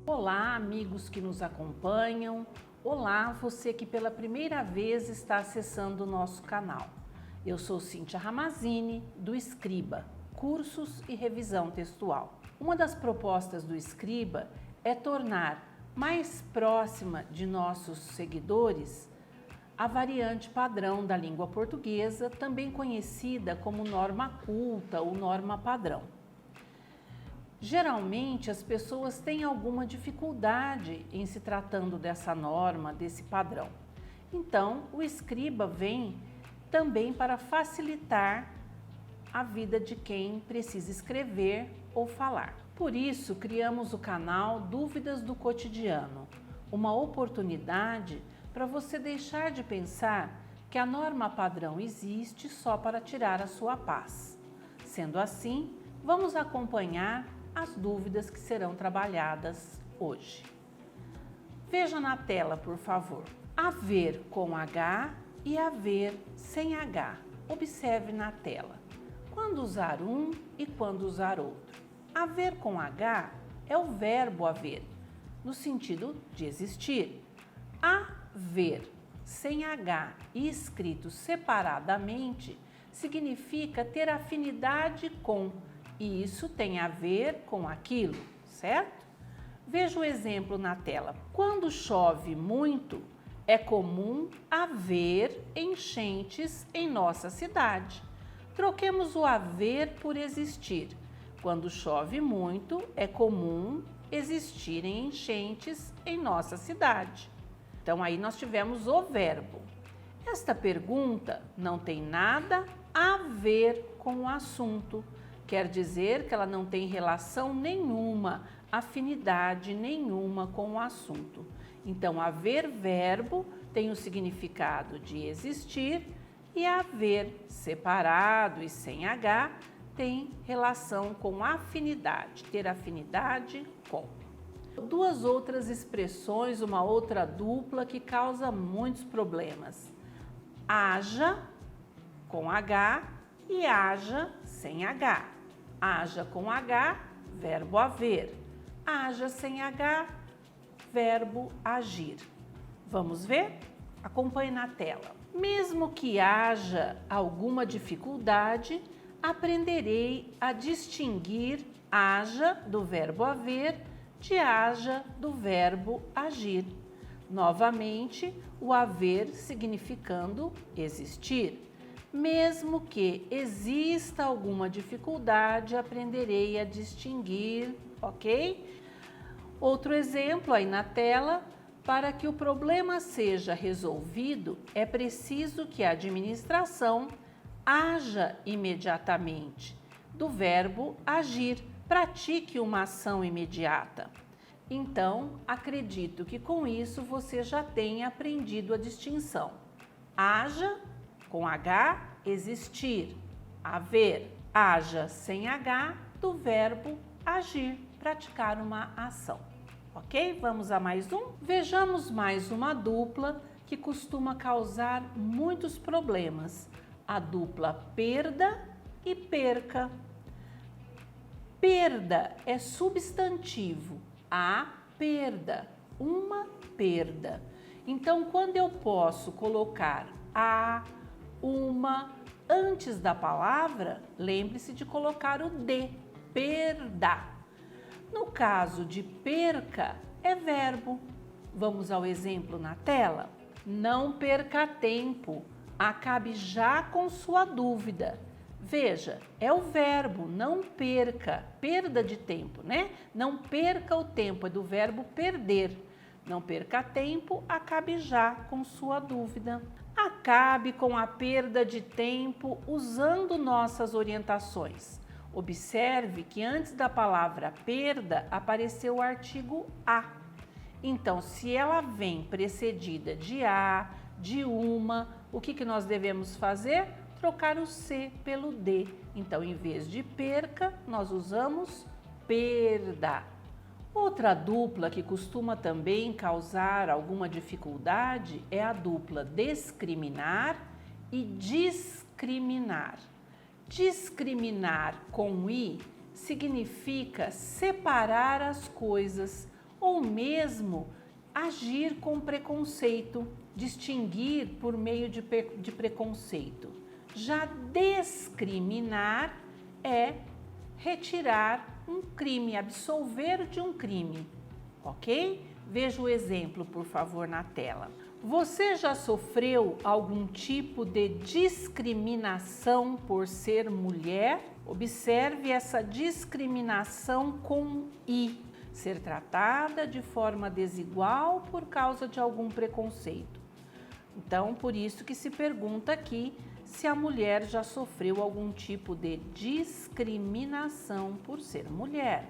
Olá, amigos que nos acompanham. Olá, você que pela primeira vez está acessando o nosso canal. Eu sou Cíntia Ramazini, do Escriba, Cursos e Revisão Textual. Uma das propostas do Escriba é tornar mais próxima de nossos seguidores a variante padrão da língua portuguesa, também conhecida como norma culta ou norma padrão. Geralmente as pessoas têm alguma dificuldade em se tratando dessa norma, desse padrão. Então, o Escriba vem também para facilitar a vida de quem precisa escrever ou falar. Por isso, criamos o canal Dúvidas do Cotidiano, uma oportunidade para você deixar de pensar que a norma padrão existe só para tirar a sua paz. Sendo assim, vamos acompanhar as dúvidas que serão trabalhadas hoje. Veja na tela, por favor. Haver com H e haver sem H. Observe na tela. Quando usar um e quando usar outro. Haver com H é o verbo haver, no sentido de existir. Haver sem H e escrito separadamente significa ter afinidade com, e isso tem a ver com aquilo, certo? Veja o exemplo na tela. Quando chove muito, é comum haver enchentes em nossa cidade. Troquemos o haver por existir. Quando chove muito, é comum existirem enchentes em nossa cidade. Então, aí nós tivemos o verbo. Esta pergunta não tem nada a ver com o assunto. Quer dizer que ela não tem relação nenhuma, afinidade nenhuma com o assunto. Então, haver verbo tem o significado de existir e haver separado e sem H tem relação com afinidade, ter afinidade com. Duas outras expressões, uma outra dupla que causa muitos problemas. Haja com H e haja sem H. Haja com H, verbo haver. Haja sem H, verbo agir. Vamos ver? Acompanhe na tela. Mesmo que haja alguma dificuldade, aprenderei a distinguir haja do verbo haver de haja do verbo agir. Novamente, o haver significando existir. Mesmo que exista alguma dificuldade, aprenderei a distinguir, ok? Outro exemplo aí na tela. Para que o problema seja resolvido, é preciso que a administração haja imediatamente. Do verbo agir, pratique uma ação imediata. Então, acredito que com isso você já tenha aprendido a distinção. Haja com H, existir, haver. Haja sem H, do verbo agir, praticar uma ação. Ok? Vamos a mais um? Vejamos mais uma dupla que costuma causar muitos problemas. A dupla perda e perca. Perda é substantivo. A perda, uma perda. Então, quando eu posso colocar a, uma, antes da palavra, lembre-se de colocar o de, perda. No caso de perca, é verbo. Vamos ao exemplo na tela? Não perca tempo, acabe já com sua dúvida. Veja, é o verbo, não perca, perda de tempo, né? Não perca o tempo, é do verbo perder. Não perca tempo, acabe já com sua dúvida. Acabe com a perda de tempo usando nossas orientações. Observe que antes da palavra perda apareceu o artigo a. Então, se ela vem precedida de a, de uma, o que nós devemos fazer? Trocar o C pelo D. Então, em vez de perca, nós usamos perda. Outra dupla que costuma também causar alguma dificuldade é a dupla discriminar e discriminar. Discriminar com i significa separar as coisas, ou mesmo agir com preconceito, distinguir por meio de preconceito. Já discriminar é retirar um crime, absolver de um crime, ok? Veja o exemplo, por favor, na tela. Você já sofreu algum tipo de discriminação por ser mulher? Observe essa discriminação com I. Ser tratada de forma desigual por causa de algum preconceito. Então, por isso que se pergunta aqui se a mulher já sofreu algum tipo de discriminação por ser mulher.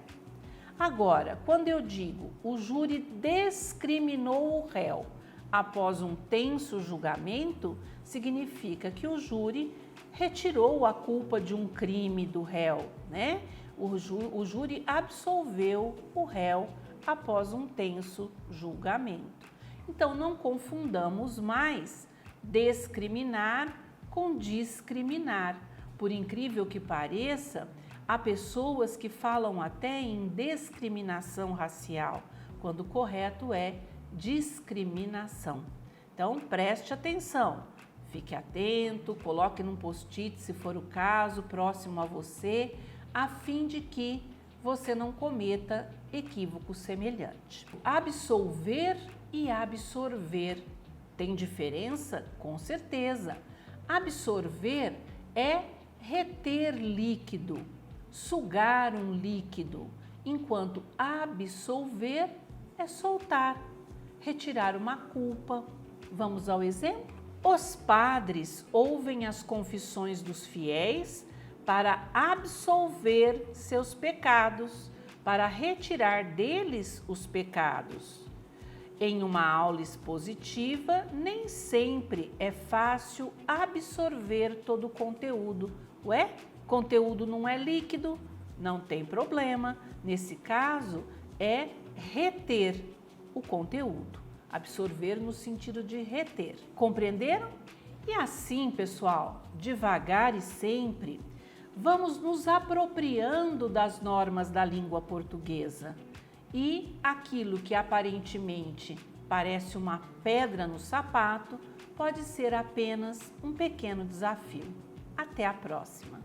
Agora, quando eu digo o júri discriminou o réu após um tenso julgamento, significa que o júri retirou a culpa de um crime do réu, né? O júri absolveu o réu após um tenso julgamento. Então, não confundamos mais discriminar com discriminar. Por incrível que pareça, há pessoas que falam até em discriminação racial, quando o correto é discriminação. Então, preste atenção, fique atento, coloque num post-it, se for o caso, próximo a você, a fim de que você não cometa equívoco semelhante. Absolver e absorver. Tem diferença? Com certeza. Absorver é reter líquido, sugar um líquido, enquanto absolver é soltar, retirar uma culpa. Vamos ao exemplo? Os padres ouvem as confissões dos fiéis para absolver seus pecados, para retirar deles os pecados. Em uma aula expositiva, nem sempre é fácil absorver todo o conteúdo. Ué, conteúdo não é líquido? Não tem problema. Nesse caso, é reter o conteúdo. Absorver no sentido de reter. Compreenderam? E assim, pessoal, devagar e sempre, vamos nos apropriando das normas da língua portuguesa. E aquilo que aparentemente parece uma pedra no sapato pode ser apenas um pequeno desafio. Até a próxima!